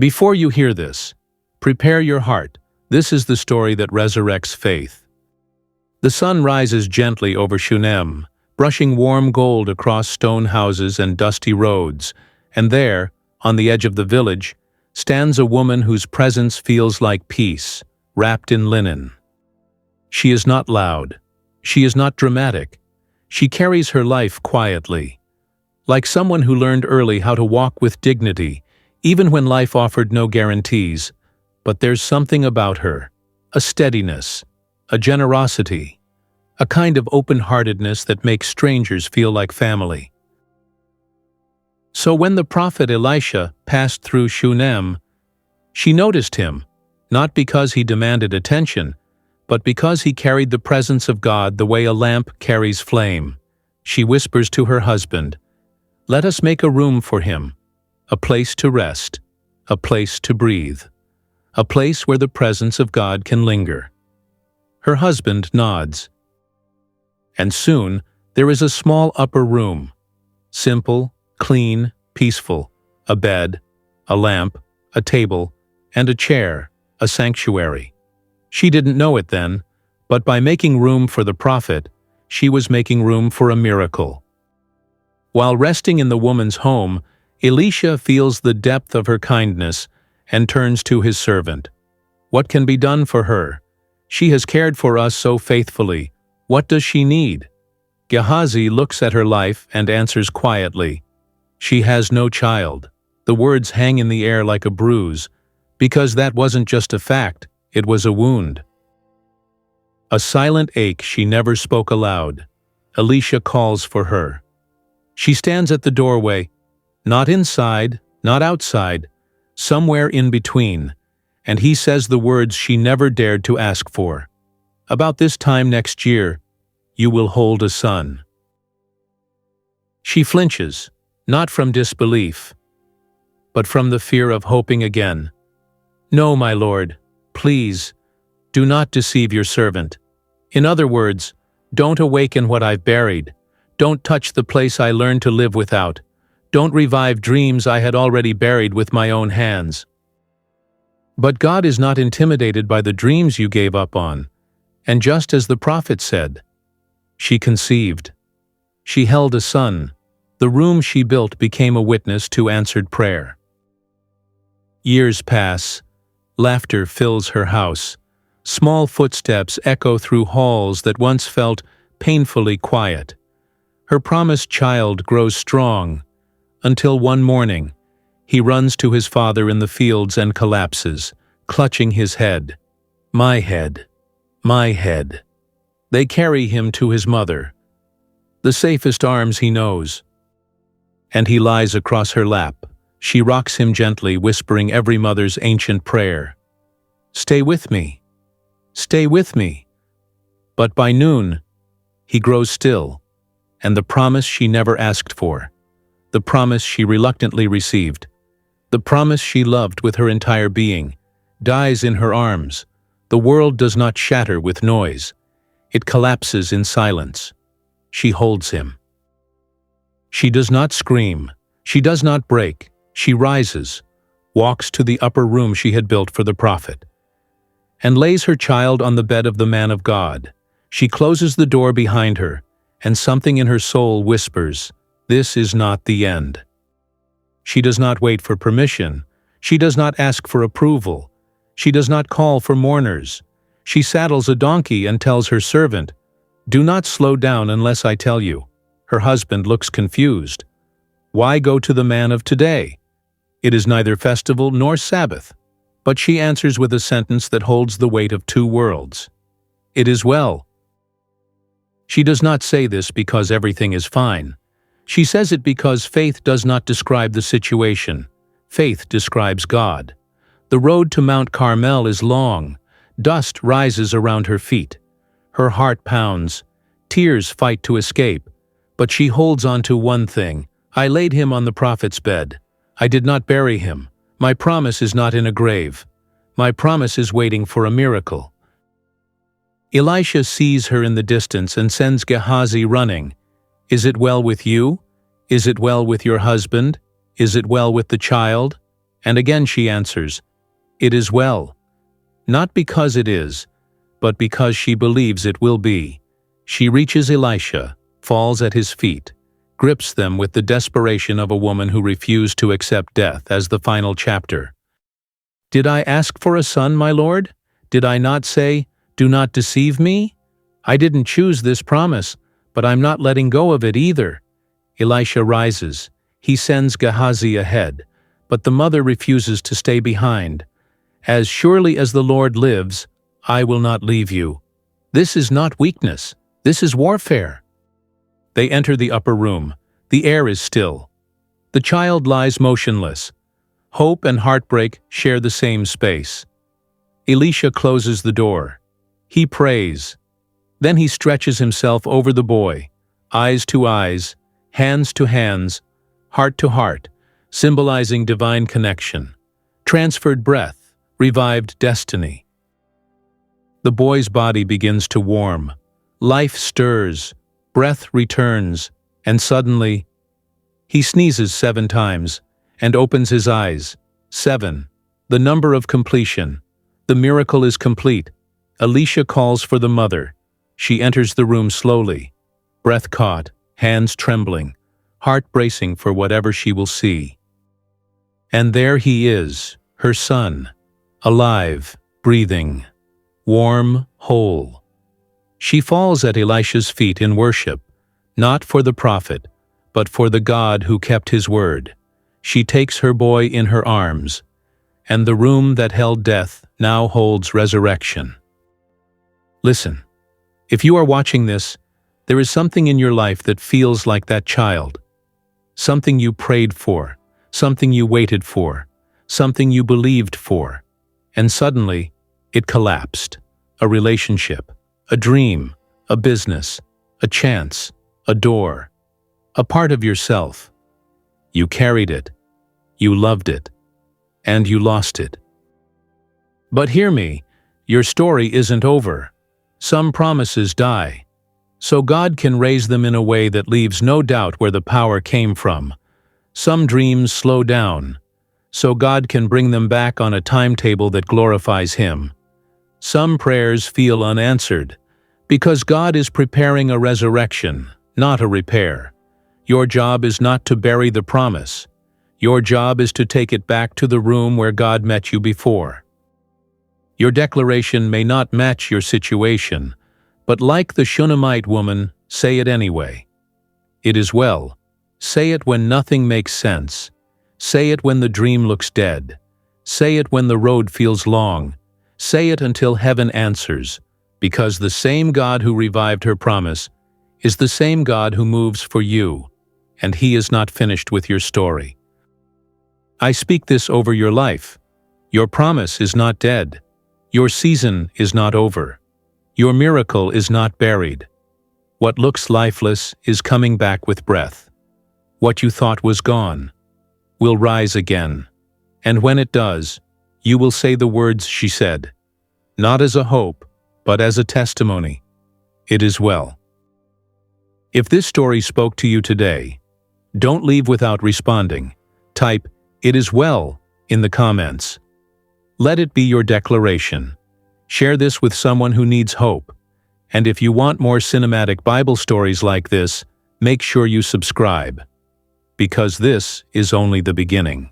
Before you hear this, prepare your heart. This is the story that resurrects faith. The sun rises gently over Shunem, brushing warm gold across stone houses and dusty roads, and there, on the edge of the village, stands a woman whose presence feels like peace, wrapped in linen. She is not loud. She is not dramatic. She carries her life quietly, like someone who learned early how to walk with dignity, even when life offered no guarantees. But there's something about her, a steadiness, a generosity, a kind of open-heartedness that makes strangers feel like family. So when the prophet Elisha passed through Shunem, she noticed him, not because he demanded attention, but because he carried the presence of God the way a lamp carries flame. She whispers to her husband, "Let us make a room for him, a place to rest, a place to breathe, a place where the presence of God can linger." Her husband nods. And soon there is a small upper room, simple, clean, peaceful, a bed, a lamp, a table, and a chair, a sanctuary. She didn't know it then, but by making room for the prophet, she was making room for a miracle. While resting in the woman's home, Elisha feels the depth of her kindness and turns to his servant. What can be done for her? She has cared for us so faithfully. What does she need? Gehazi looks at her life and answers quietly, "She has no child." The words hang in the air like a bruise, because that wasn't just a fact, it was a wound. A silent ache she never spoke aloud. Elisha calls for her. She stands at the doorway, not inside, not outside, somewhere in between, and he says the words she never dared to ask for. "About this time next year, you will hold a son." She flinches, not from disbelief, but from the fear of hoping again. "No, my lord, please, do not deceive your servant. In other words, don't awaken what I've buried. Don't touch the place I learned to live without. Don't revive dreams I had already buried with my own hands." But God is not intimidated by the dreams you gave up on, and just as the prophet said, she conceived. She held a son. The room she built became a witness to answered prayer. Years pass. Laughter fills her house. Small footsteps echo through halls that once felt painfully quiet. Her promised child grows strong, until one morning, he runs to his father in the fields and collapses, clutching his head. My head. My head. They carry him to his mother, the safest arms he knows. And he lies across her lap. She rocks him gently, whispering every mother's ancient prayer. "Stay with me. Stay with me." But by noon, he grows still, and the promise she never asked for, the promise she reluctantly received, the promise she loved with her entire being, dies in her arms. The world does not shatter with noise. It collapses in silence. She holds him. She does not scream. She does not break. She rises, walks to the upper room she had built for the prophet, and lays her child on the bed of the man of God. She closes the door behind her, and something in her soul whispers, "This is not the end." She does not wait for permission. She does not ask for approval. She does not call for mourners. She saddles a donkey and tells her servant, "Do not slow down unless I tell you." Her husband looks confused. Why go to the man of today? It is neither festival nor Sabbath. But she answers with a sentence that holds the weight of two worlds. "It is well." She does not say this because everything is fine. She says it because faith does not describe the situation. Faith describes God. The road to Mount Carmel is long. Dust rises around her feet. Her heart pounds. Tears fight to escape. But she holds on to one thing. "I laid him on the prophet's bed. I did not bury him. My promise is not in a grave. My promise is waiting for a miracle." Elisha sees her in the distance and sends Gehazi running. "Is it well with you? Is it well with your husband? Is it well with the child?" And again she answers, "It is well." Not because it is, but because she believes it will be. She reaches Elisha, falls at his feet, grips them with the desperation of a woman who refused to accept death as the final chapter. "Did I ask for a son, my lord? Did I not say, 'Do not deceive me'? I didn't choose this promise, but I'm not letting go of it either." Elisha rises. He sends Gehazi ahead, but the mother refuses to stay behind. "As surely as the Lord lives, I will not leave you." This is not weakness. This is warfare. They enter the upper room. The air is still. The child lies motionless. Hope and heartbreak share the same space. Elisha closes the door. He prays. Then he stretches himself over the boy, eyes to eyes, hands to hands, heart to heart, symbolizing divine connection, transferred breath, revived destiny. The boy's body begins to warm. Life stirs, breath returns, and suddenly, he sneezes 7 times and opens his eyes. 7, the number of completion. The miracle is complete. Elisha calls for the mother. She enters the room slowly, breath caught, hands trembling, heart bracing for whatever she will see. And there he is, her son, alive, breathing, warm, whole. She falls at Elisha's feet in worship, not for the prophet, but for the God who kept his word. She takes her boy in her arms, and the room that held death now holds resurrection. Listen, if you are watching this, there is something in your life that feels like that child. Something you prayed for, something you waited for, something you believed for, and suddenly it collapsed. A relationship, a dream, a business, a chance, a door, a part of yourself. You carried it, you loved it, and you lost it. But hear me, your story isn't over. Some promises die, so God can raise them in a way that leaves no doubt where the power came from. Some dreams slow down, so God can bring them back on a timetable that glorifies Him. Some prayers feel unanswered, because God is preparing a resurrection, not a repair. Your job is not to bury the promise. Your job is to take it back to the room where God met you before. Your declaration may not match your situation, but like the Shunammite woman, say it anyway. It is well. Say it when nothing makes sense. Say it when the dream looks dead. Say it when the road feels long. Say it until heaven answers, because the same God who revived her promise is the same God who moves for you, and He is not finished with your story. I speak this over your life. Your promise is not dead. Your season is not over. Your miracle is not buried. What looks lifeless is coming back with breath. What you thought was gone will rise again. And when it does, you will say the words she said, not as a hope, but as a testimony. It is well. If this story spoke to you today, don't leave without responding. Type, "It is well," in the comments. Let it be your declaration. Share this with someone who needs hope. And if you want more cinematic Bible stories like this, make sure you subscribe. Because this is only the beginning.